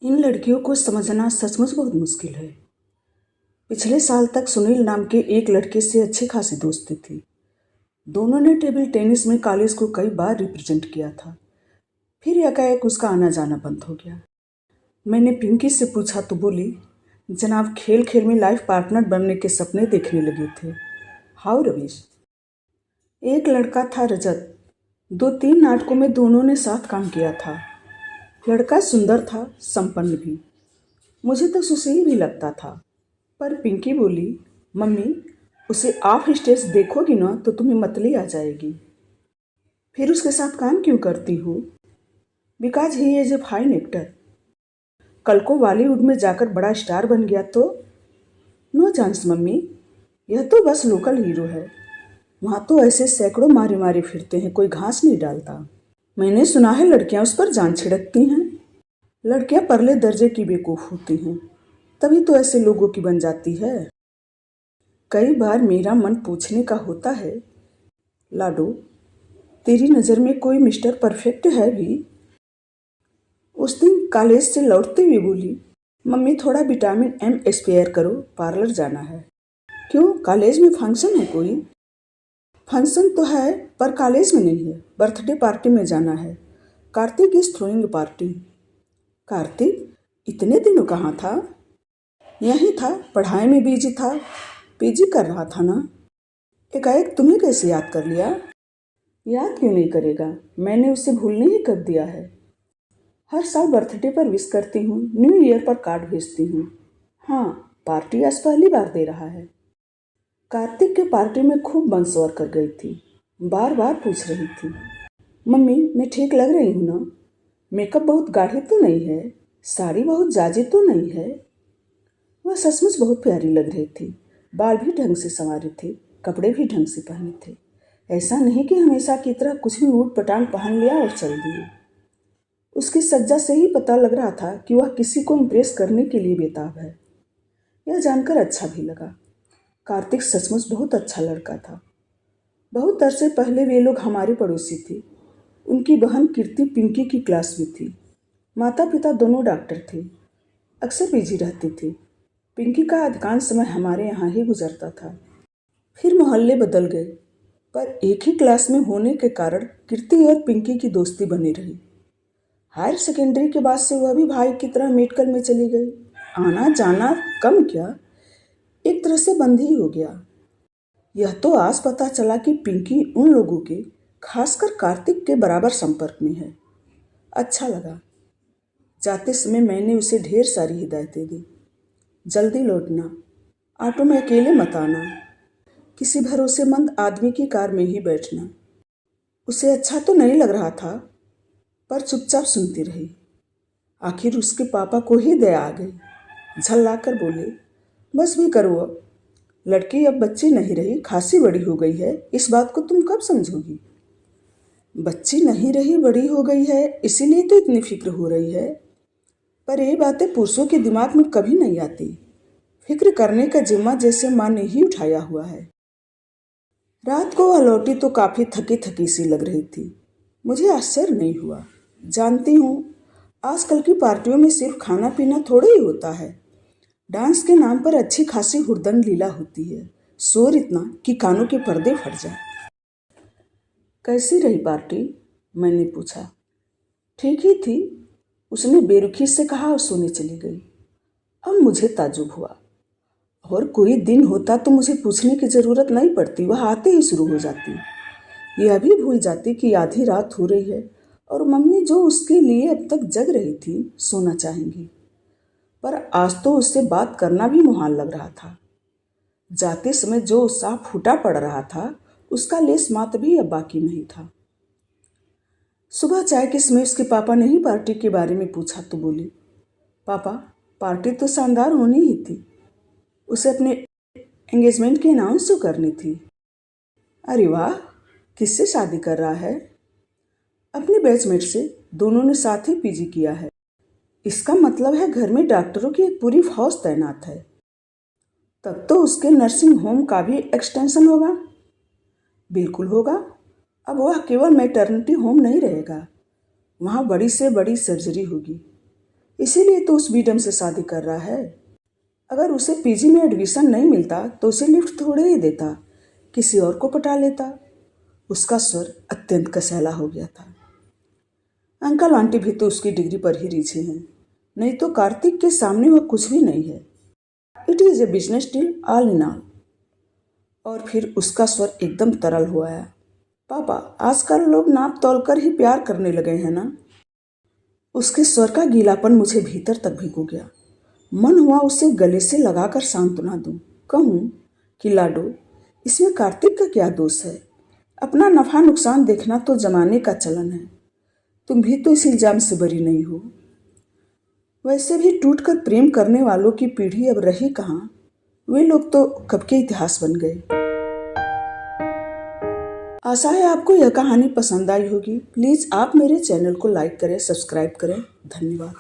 इन लड़कियों को समझना सचमुच बहुत मुश्किल है। पिछले साल तक सुनील नाम के एक लड़के से अच्छी खासी दोस्ती थी। दोनों ने टेबल टेनिस में कॉलेज को कई बार रिप्रेजेंट किया था। फिर एकाएक उसका आना जाना बंद हो गया। मैंने पिंकी से पूछा तो बोली, जनाब खेल खेल में लाइफ पार्टनर बनने के सपने देखने लगे थे। हाउ रवीश। एक लड़का था रजत, 2-3 नाटकों में दोनों ने साथ काम किया था। लड़का सुंदर था, संपन्न भी। मुझे तो सुशील भी लगता था। पर पिंकी बोली, मम्मी उसे ऑफ स्टेज देखोगी ना तो तुम्हें मतली आ जाएगी। फिर उसके साथ काम क्यों करती हो? Because he is a fine actor. कल को बॉलीवुड में जाकर बड़ा स्टार बन गया तो? नो चांस मम्मी, यह तो बस लोकल हीरो है। वहाँ तो ऐसे सैकड़ों मारे मारे फिरते हैं, कोई घास नहीं डालता। मैंने सुना है लड़कियाँ उस पर जान छिड़कती हैं। लड़कियाँ परले दर्जे की बेवकूफ़ होती हैं, तभी तो ऐसे लोगों की बन जाती है। कई बार मेरा मन पूछने का होता है, लाडो तेरी नज़र में कोई मिस्टर परफेक्ट है भी? उस दिन कॉलेज से लौटते हुए बोली, मम्मी थोड़ा विटामिन एम एक्सपायर करो, पार्लर जाना है। क्यों, कॉलेज में फंक्शन है कोई? फंक्शन तो है पर कॉलेज में नहीं है, बर्थडे पार्टी में जाना है। Kartik is throwing party. Kartik इतने दिनों कहाँ था? यहीं था, पढ़ाई में बिजी था, पीजी कर रहा था ना। एकाएक तुम्हें कैसे याद कर लिया? याद क्यों नहीं करेगा, मैंने उसे भूलने ही कर दिया है। हर साल बर्थडे पर विश करती हूँ, न्यू ईयर पर कार्ड भेजती हूँ। हाँ, पार्टी आज पहली बार दे रहा है। कार्तिक के पार्टी में खूब बंसवार कर गई थी, बार बार पूछ रही थी, मम्मी मैं ठीक लग रही हूँ ना? मेकअप बहुत गाढ़े तो नहीं है, साड़ी बहुत जाजी तो नहीं है? वह सचमुच बहुत प्यारी लग रही थी। बाल भी ढंग से संवारे थे, कपड़े भी ढंग से पहने थे। ऐसा नहीं कि हमेशा की तरह कुछ भी ऊट पटांग पहन लिया और चल दिए। उसकी सज्जा से ही पता लग रहा था कि वह किसी को इम्प्रेस करने के लिए बेताब है। यह जानकर अच्छा भी लगा। कार्तिक सचमुच बहुत अच्छा लड़का था। बहुत अरसे पहले वे लोग हमारे पड़ोसी थे। उनकी बहन कीर्ति पिंकी की क्लास में थी। माता पिता दोनों डॉक्टर थे। अक्सर बिजी रहती थी। पिंकी का अधिकांश समय हमारे यहाँ ही गुजरता था। फिर मोहल्ले बदल गए, पर एक ही क्लास में होने के कारण कीर्ति और पिंकी की दोस्ती बनी रही। हायर सेकेंडरी के बाद से वह भी भाई की तरह मेडिकल में चली गई। आना जाना कम क्या, एक तरह से बंद ही हो गया। यह तो आज पता चला कि पिंकी उन लोगों के, खासकर कार्तिक के बराबर संपर्क में है। अच्छा लगा। जाते समय मैंने उसे ढेर सारी हिदायतें दी। जल्दी लौटना, ऑटो में अकेले मत आना, किसी भरोसेमंद आदमी की कार में ही बैठना। उसे अच्छा तो नहीं लग रहा था, पर चुपचाप सुनती रही। आखिर उसके पापा को ही दया आ गई। झल्लाकर बोले, बस भी करो अब, लड़की अब बच्ची नहीं रही, खासी बड़ी हो गई है, इस बात को तुम कब समझोगी? बच्ची नहीं रही, बड़ी हो गई है, इसीलिए तो इतनी फिक्र हो रही है। पर ये बातें पुरुषों के दिमाग में कभी नहीं आती। फिक्र करने का जिम्मा जैसे माँ ने ही उठाया हुआ है। रात को वह लौटी तो काफ़ी थकी थकी सी लग रही थी। मुझे आश्चर्य नहीं हुआ। जानती हूँ, आजकल की पार्टियों में सिर्फ खाना पीना थोड़ा ही होता है। डांस के नाम पर अच्छी खासी हुड़दंग लीला होती है, शोर इतना कि कानों के पर्दे फट जाए। कैसी रही पार्टी? मैंने पूछा। ठीक ही थी, उसने बेरुखी से कहा और सोने चली गई। अब मुझे ताज्जुब हुआ। और कोई दिन होता तो मुझे पूछने की ज़रूरत नहीं पड़ती, वह आते ही शुरू हो जाती। यह भी भूल जाती कि आधी रात हो रही है और मम्मी जो उसके लिए अब तक जग रही थी, सोना चाहेंगी। पर आज तो उससे बात करना भी मुहाल लग रहा था। जाते समय जो उत्साह फूटा पड़ रहा था, उसका लेस मात्र भी अब बाकी नहीं था। सुबह चाय के समय उसके पापा ने ही पार्टी के बारे में पूछा तो बोली, पापा पार्टी तो शानदार होनी ही थी, उसे अपने एंगेजमेंट की अनाउंस तो करनी थी। अरे वाह, किससे शादी कर रहा है? अपने बैचमेट से, दोनों ने साथ ही पीजी किया है। इसका मतलब है घर में डॉक्टरों की एक पूरी फौज तैनात है। तब तो उसके नर्सिंग होम का भी एक्सटेंशन होगा। बिल्कुल होगा। अब वह केवल मैटरनिटी होम नहीं रहेगा, वहाँ बड़ी से बड़ी सर्जरी होगी। इसीलिए तो उस बीडम से शादी कर रहा है। अगर उसे पीजी में एडमिशन नहीं मिलता तो उसे लिफ्ट थोड़े ही देता, किसी और को पटा लेता। उसका स्वर अत्यंत कसैला हो गया था। अंकल आंटी भी तो उसकी डिग्री पर ही रीझे हैं, नहीं तो कार्तिक के सामने वह कुछ भी नहीं है। It is a business deal all in all. और फिर उसका स्वर एकदम तरल हुआ आया। पापा, आजकल लोग नाप तोल कर ही प्यार करने लगे हैं ना। उसके स्वर का गीलापन मुझे भीतर तक भिगो गया। मन हुआ उसे गले से लगाकर सांत्वना दूं, कहूं कि लाडो, इसमें कार्तिक का क्या दोष है। अपना नफा नुकसान देखना तो जमाने का चलन है। तुम भी तो इस इल्जाम से बरी नहीं हो। वैसे भी टूटकर प्रेम करने वालों की पीढ़ी अब रही कहाँ। वे लोग तो कब के इतिहास बन गए। आशा है आपको यह कहानी पसंद आई होगी। प्लीज़ आप मेरे चैनल को लाइक करें, सब्सक्राइब करें। धन्यवाद।